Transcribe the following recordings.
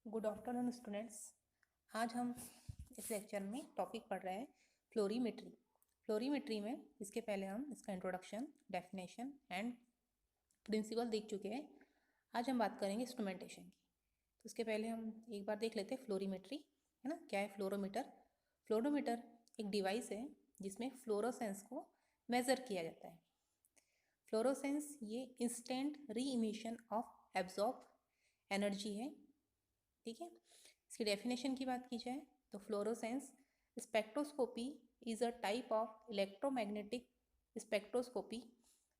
Good afternoon students. आज हम इस लेक्चर में टॉपिक पढ़ रहे हैं फ्लोरीमेट्री। फ्लोरीमेट्री में इसके पहले हम इसका इंट्रोडक्शन, डेफिनेशन एंड प्रिंसिपल देख चुके हैं। आज हम बात करेंगे इंस्ट्रूमेंटेशन की। तो उसके पहले हम एक बार देख लेते हैं फ्लोरीमेट्री, है ना। क्या है फ्लोरोमीटर? फ्लोरोमीटर एक डिवाइस है जिसमें फ्लोरोसेंस को मेज़र किया जाता है। फ्लोरोसेंस ये इंस्टेंट री इमिशन ऑफ एब्जॉर्ब एनर्जी है, ठीक है। इसकी डेफिनेशन की बात की जाए तो fluorescence spectroscopy is a type of electromagnetic spectroscopy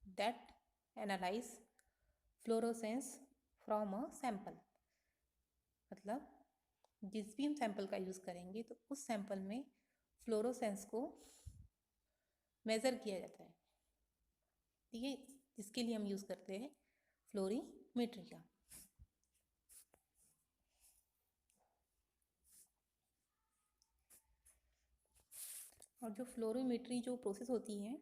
that analyse fluorescence from a sample. मतलब जिस भी हम सैंपल का यूज़ करेंगे तो उस सैंपल में फ्लोरोसेंस को मेज़र किया जाता है, ठीक है। इसके लिए हम यूज़ करते हैं फ्लोरीमेट्री का। और जो फ्लोरीमेट्री जो प्रोसेस होती है,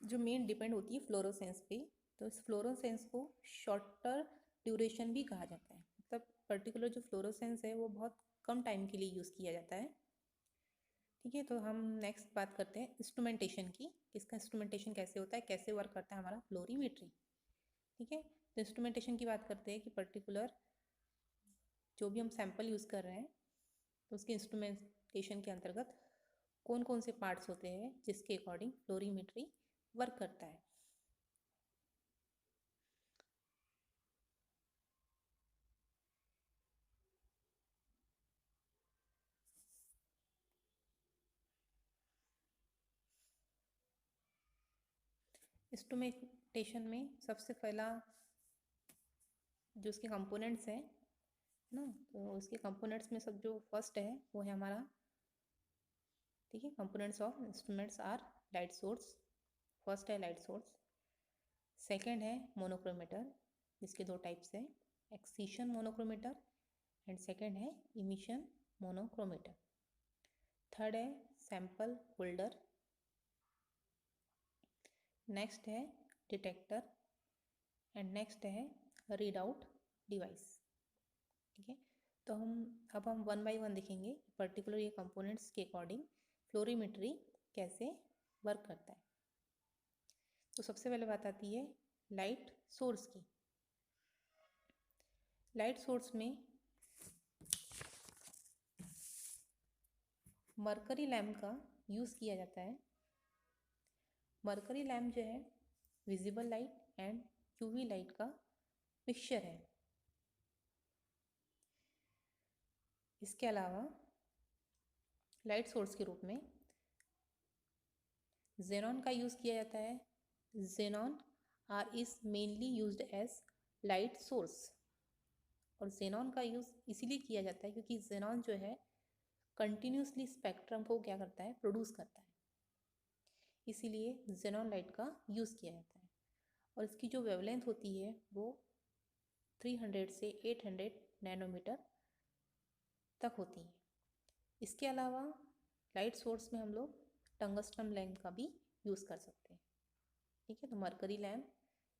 जो मेन डिपेंड होती है फ्लोरोसेंस पे, तो इस फ्लोरोसेंस को शॉर्टर ड्यूरेशन भी कहा जाता है। मतलब पर्टिकुलर जो फ्लोरोसेंस है वो बहुत कम टाइम के लिए यूज़ किया जाता है, ठीक है। तो हम नेक्स्ट बात करते हैं इंस्ट्रूमेंटेशन की। इसका इंस्ट्रूमेंटेशन कैसे होता है, कैसे वर्क करता है हमारा फ्लोरीमेट्री, ठीक है। तो इंस्ट्रूमेंटेशन की बात करते हैं कि पर्टिकुलर जो भी हम सैंपल यूज़ कर रहे हैं तो उसके इंस्ट्रूमेंटेशन के अंतर्गत कौन कौन से पार्ट्स होते हैं जिसके अकॉर्डिंग फ्लोरीमेट्री वर्क करता है। इंस्ट्रूमेंटेशन में सबसे पहला जो उसके कंपोनेंट्स हैं ना, तो उसके कंपोनेंट्स में सब जो फर्स्ट है वो है हमारा, ठीक है। Components of instruments are light source. First है लाइट सोर्स, सेकंड है मोनोक्रोमीटर जिसके दो टाइप्स हैं, एक्सीशन मोनोक्रोमीटर एंड सेकंड है इमिशन मोनोक्रोमीटर। थर्ड है सैंपल होल्डर, नेक्स्ट है डिटेक्टर एंड नेक्स्ट है रीड आउट डिवाइस, ठीक है। तो हम वन बाय वन देखेंगे पर्टिकुलर ये कंपोनेंट्स के अकॉर्डिंग फ्लोरीमेट्री कैसे वर्क करता है। तो सबसे पहले बात आती है लाइट सोर्स की। लाइट सोर्स में मरकरी लैम्प का यूज़ किया जाता है। मरकरी लैम्प जो है visible light and UV light का मिक्सचर है। इसके अलावा लाइट सोर्स के रूप में जेनॉन का यूज़ किया जाता है। Xenon are is mainly used as light source. और जेनॉन का यूज़ इसीलिए किया जाता है क्योंकि जेनॉन जो है कंटिन्यूसली स्पेक्ट्रम को क्या करता है, प्रोड्यूस करता है, इसीलिए जेनॉन लाइट का यूज़ किया जाता है। और इसकी जो वेवलेंथ होती है वो 300 से 800 नैनोमीटर तक होती है। इसके अलावा लाइट सोर्स में हम लोग टंगस्टन लैम्प का भी यूज़ कर सकते हैं, ठीक है। तो mercury lamp,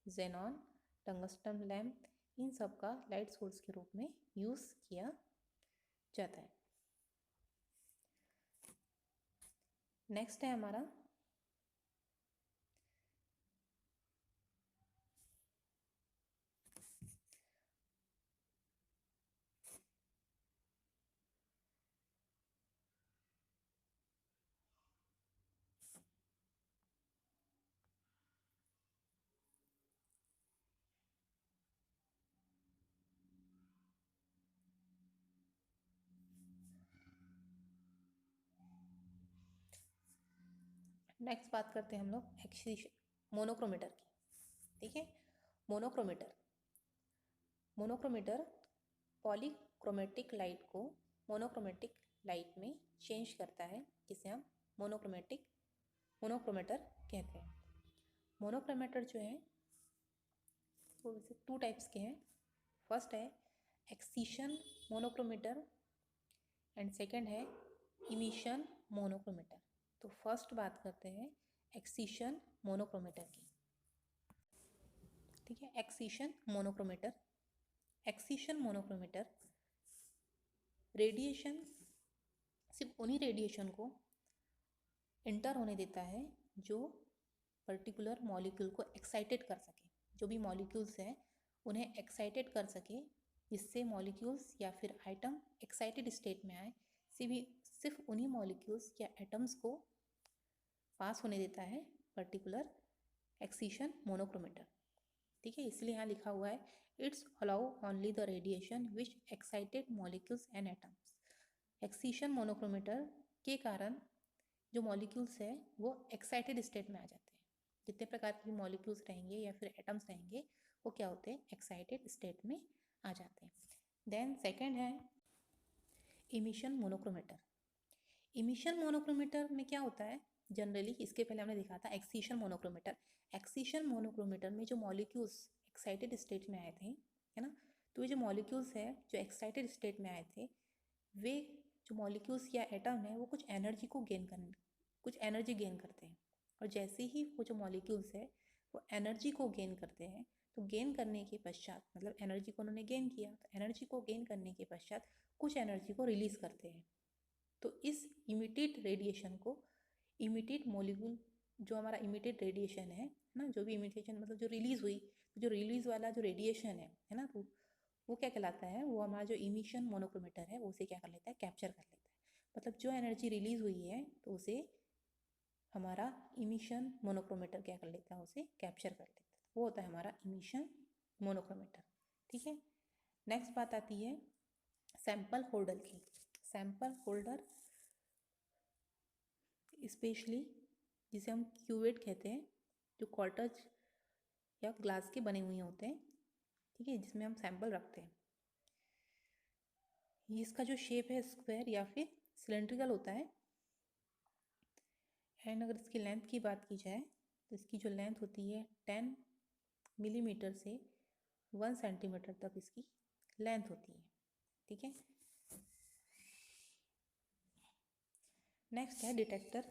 xenon, tungsten lamp, इन सब का लाइट सोर्स के रूप में यूज़ किया जाता है। नेक्स्ट है हमारा नेक्स्ट बात करते हैं हम लोग एक्सीशन मोनोक्रोमीटर की, ठीक है। मोनोक्रोमीटर मोनोक्रोमीटर पॉलीक्रोमेटिक लाइट को मोनोक्रोमेटिक लाइट में चेंज करता है, जिसे हम मोनोक्रोमीटर कहते हैं। मोनोक्रोमीटर जो है वो वैसे टू टाइप्स के हैं। फर्स्ट है एक्सीशन मोनोक्रोमीटर एंड सेकंड है इमिशन मोनोक्रोमीटर। तो फर्स्ट बात करते हैं एक्सीशन मोनोक्रोमीटर की, ठीक है। एक्सीशन मोनोक्रोमीटर, एक्सीशन मोनोक्रोमीटर रेडिएशन, सिर्फ उन्हीं रेडिएशन को इंटर होने देता है जो पर्टिकुलर मॉलिक्यूल को एक्साइटेड कर सके। जो भी मॉलिक्यूल्स हैं उन्हें एक्साइटेड कर सके, जिससे मॉलिक्यूल्स या फिर आइटम एक्साइटेड स्टेट में आए, सिर्फ उन्हीं मॉलिक्यूल्स या एटम्स को पास होने देता है पर्टिकुलर एक्सीशन मोनोक्रोमीटर। ठीक है, इसलिए यहाँ लिखा हुआ है it's allow only the radiation which excited molecules and atoms. Excitation monochromator के कारण जो मॉलिक्यूल्स है वो एक्साइटेड स्टेट में आ जाते हैं। जितने प्रकार के मॉलिक्यूल्स रहेंगे या फिर एटम्स रहेंगे वो क्या होते हैं, एक्साइटेड स्टेट में आ जाते हैं। देन सेकंड है इमिशन मोनोक्रोमीटर। इमिशन मोनोक्रोमीटर में क्या होता है, जनरली इसके पहले हमने देखा था एक्सीशन मोनोक्रोमीटर। एक्सीशन मोनोक्रोमीटर में जो मॉलिक्यूल्स एक्साइटेड स्टेट में आए थे, है ना, तो ये जो मॉलिक्यूल्स है जो एक्साइटेड स्टेट में आए थे, वे जो मॉलिक्यूल्स या एटम है वो कुछ एनर्जी गेन करते हैं। और जैसे ही वो जो मॉलिक्यूल्स है वो एनर्जी को गेन करते हैं, तो गेन करने के पश्चात, मतलब एनर्जी को उन्होंने गेन किया, तो एनर्जी को गेन करने के पश्चात कुछ एनर्जी को रिलीज करते हैं। तो इस इमिटेड रेडिएशन को, इमिटेड मॉलिक्यूल जो हमारा इमिटेड रेडिएशन है ना, जो भी इमिटेशन मतलब जो रिलीज हुई, जो रिलीज वाला जो रेडिएशन है ना, तो वो क्या कहलाता है, वो हमारा जो इमिशन मोनोक्रोमीटर है वो उसे क्या कर लेता है, कैप्चर कर लेता है। मतलब जो एनर्जी रिलीज हुई है तो उसे हमारा इमिशन मोनोक्रोमीटर क्या कर लेता है, उसे कैप्चर कर लेता है। वो होता है हमारा इमिशन मोनोक्रोमीटर। ठीक है, नेक्स्ट बात आती है सैंपल होल्डर की। सैंपल होल्डर स्पेशली जिसे हम क्यूवेट कहते हैं, जो क्वार्टज या ग्लास के बने हुए होते हैं, ठीक है, जिसमें हम सैंपल रखते हैं। इसका जो शेप है स्क्वायर या फिर सिलेंड्रिकल होता है। एंड अगर इसकी लेंथ की बात की जाए तो इसकी जो लेंथ होती है 10 मिलीमीटर से 1 सेंटीमीटर तक इसकी लेंथ होती है। ठीक है, नेक्स्ट है डिटेक्टर।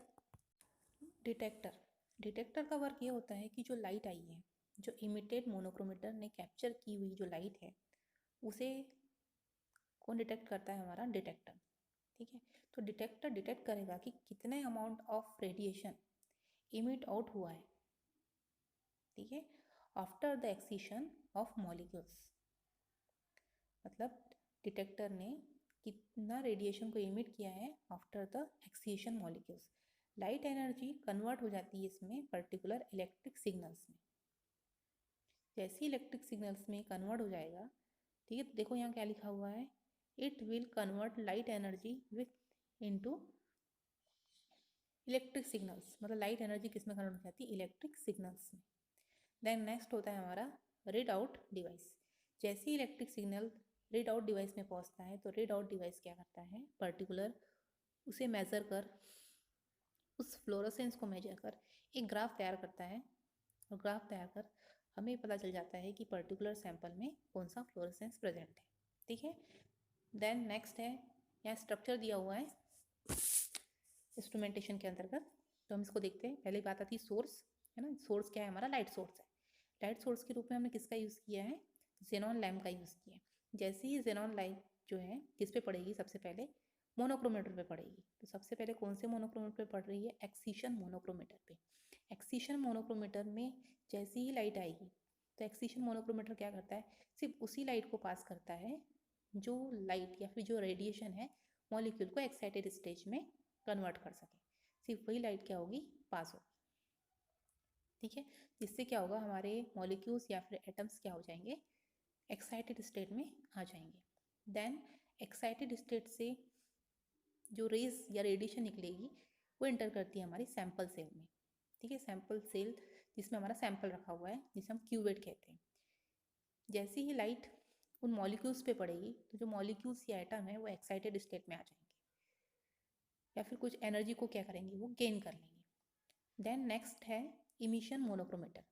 डिटेक्टर का वर्क ये होता है कि जो लाइट आई है, जो इमिटेड मोनोक्रोमीटर ने कैप्चर की हुई जो लाइट है, उसे कौन डिटेक्ट करता है, हमारा डिटेक्टर। ठीक है, तो डिटेक्टर डिटेक्ट करेगा कि कितने amount of radiation emit out हुआ है, ठीक है, after the excitation of molecules. मतलब डिटेक्टर ने कितना रेडिएशन को इमिट किया है after the excitation molecules. Light energy convert हो जाती है इसमें पर्टिकुलर इलेक्ट्रिक सिग्नल्स में। जैसे इलेक्ट्रिक सिग्नल्स में कन्वर्ट हो जाएगा, ठीक है, तो देखो यहाँ क्या लिखा हुआ है, it will convert light energy with into electric signals. मतलब लाइट एनर्जी किस में कन्वर्ट हो जाती है, इलेक्ट्रिक सिग्नल्स में। देन नेक्स्ट होता है हमारा रीड आउट डिवाइस। जैसे ही electric signal read out device में पहुंचता है, तो रीड आउट डिवाइस क्या करता है, पर्टिकुलर उसे मेज़र कर, उस फ्लोरोसेंस को मेजर कर एक ग्राफ तैयार करता है। और ग्राफ तैयार कर हमें पता चल जाता है कि पर्टिकुलर सैंपल में कौन सा फ्लोरोसेंस प्रेजेंट है। ठीक है, देन नेक्स्ट है, यहाँ स्ट्रक्चर दिया हुआ है इंस्ट्रूमेंटेशन के अंतर्गत, तो हम इसको देखते हैं। पहले बात आती है सोर्स, है ना। सोर्स क्या है, हमारा लाइट सोर्स है। लाइट सोर्स के रूप में हमने किसका यूज़ किया है, जेनॉन लैम्प का यूज़ किया है। जैसे ही जेनॉन लाइट जो है किस पे पड़ेगी, सबसे पहले मोनोक्रोमीटर पे पड़ेगी। तो सबसे पहले कौन से मोनोक्रोमीटर पे पड़ रही है, एक्सीशन मोनोक्रोमीटर पे। एक्सीशन मोनोक्रोमीटर में जैसी ही लाइट आएगी, तो एक्सीशन मोनोक्रोमीटर क्या करता है, सिर्फ उसी लाइट को पास करता है जो लाइट या फिर जो रेडिएशन है मॉलिक्यूल को एक्साइटेड स्टेज में कन्वर्ट कर सके। सिर्फ वही लाइट क्या होगी, पास होगी। ठीक है, जिससे क्या होगा, हमारे मॉलिक्यूल्स या फिर एटम्स क्या हो जाएंगे, एक्साइटेड स्टेट में आ जाएंगे। देन एक्साइटेड स्टेट से जो रेज या रेडिएशन निकलेगी वो इंटर करती है हमारी सैंपल सेल में। ठीक है, सैंपल सेल जिसमें हमारा सैंपल रखा हुआ है, जिसे हम क्यूवेट कहते हैं। जैसे ही लाइट उन मॉलिक्यूल्स पे पड़ेगी, तो जो मॉलिक्यूल्स या एटम है वो एक्साइटेड स्टेट में आ जाएंगे या फिर कुछ एनर्जी को क्या करेंगे, वो गेन कर लेंगे। देन नेक्स्ट है इमिशन मोनोक्रोमीटर।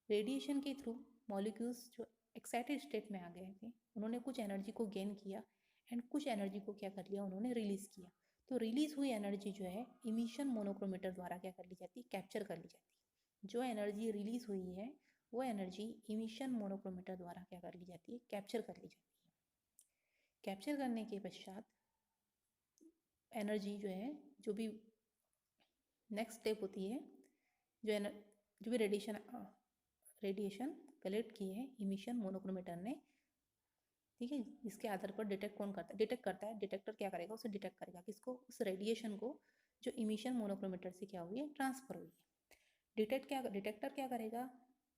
रेडिएशन के थ्रू मॉलिक्यूल्स जो एक्साइटेड स्टेट में आ गए थे, उन्होंने कुछ एनर्जी को गेन किया एंड कुछ एनर्जी को क्या कर लिया, उन्होंने रिलीज किया। तो रिलीज हुई एनर्जी जो है इमिशन मोनोक्रोमीटर द्वारा क्या कर ली जाती है, कैप्चर कर ली जाती है। जो एनर्जी रिलीज हुई है वो एनर्जी इमिशन मोनोक्रोमीटर द्वारा क्या कर ली जाती है, कैप्चर कर ली जाती है। कैप्चर करने के पश्चात एनर्जी जो है, जो भी नेक्स्ट स्टेप होती है, जो भी रेडिएशन कलेक्ट की है इमिशन मोनोक्रोमीटर ने, ठीक है, इसके आधार पर डिटेक्ट कौन करता है, डिटेक्टर क्या करेगा, उसे डिटेक्ट करेगा किसको, उस रेडिएशन को जो इमिशन मोनोक्रोमीटर से क्या हुई है, ट्रांसफर हुई है। डिटेक्टर क्या करेगा,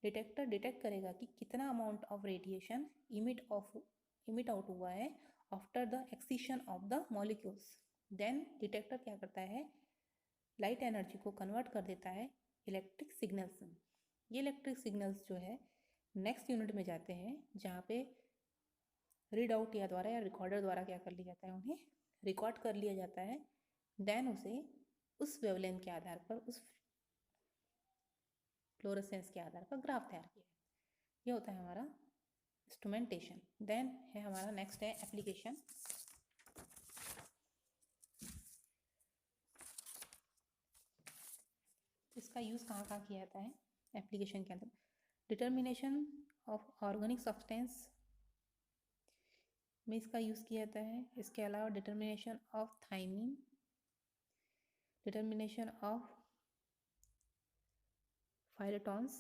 डिटेक्टर डिटेक्ट करेगा कि कितना amount of radiation emit out हुआ है after the excitation of the molecules. Then detector क्या करता है, लाइट एनर्जी को कन्वर्ट कर देता है इलेक्ट्रिक सिग्नल्स में। ये इलेक्ट्रिक सिग्नल्स जो है नेक्स्ट यूनिट में जाते हैं, जहाँ पे रीड आउट या रिकॉर्डर द्वारा क्या कर लिया जाता है, उन्हें रिकॉर्ड कर लिया जाता है। देन उसे उस वेवलेंथ के आधार पर, उस फ्लोरेसेंस के आधार पर ग्राफ तैयार किया। ये होता है हमारा इंस्ट्रूमेंटेशन। देन है हमारा नेक्स्ट है एप्लीकेशन। इसका यूज़ कहाँ कहाँ किया जाता है एप्लीकेशन के अंदर, डिटर्मिनेशन ऑफ ऑर्गेनिक सब्सटेंस में इसका यूज़ किया जाता है। इसके अलावा determination of thiamine, determination of फाइलेटॉन्स,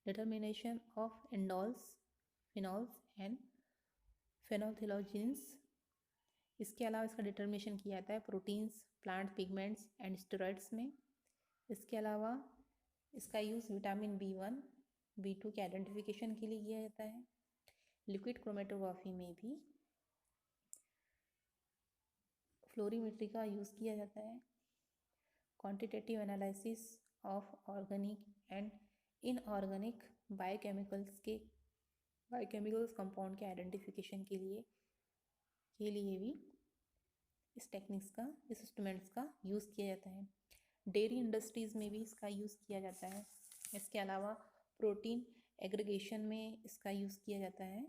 determination of indoles, phenols and phenothiazines. इसके अलावा इसका डिटर्मिनेशन किया जाता है proteins, plant pigments and steroids में। इसके अलावा इसका यूज़ विटामिन B1, B2 के आइडेंटिफिकेशन के लिए किया जाता है। लिक्विड क्रोमेटोग्राफी में भी फ्लोरीमेट्री का यूज़ किया जाता है। Quantitative analysis of organic and inorganic biochemicals compound के आइडेंटिफिकेशन के लिए भी इस टेक्निक्स का, इस इंस्ट्रूमेंट्स का यूज़ किया जाता है। डेयरी इंडस्ट्रीज़ में भी इसका यूज़ किया जाता है। इसके अलावा प्रोटीन एग्रीगेशन में इसका यूज़ किया जाता है।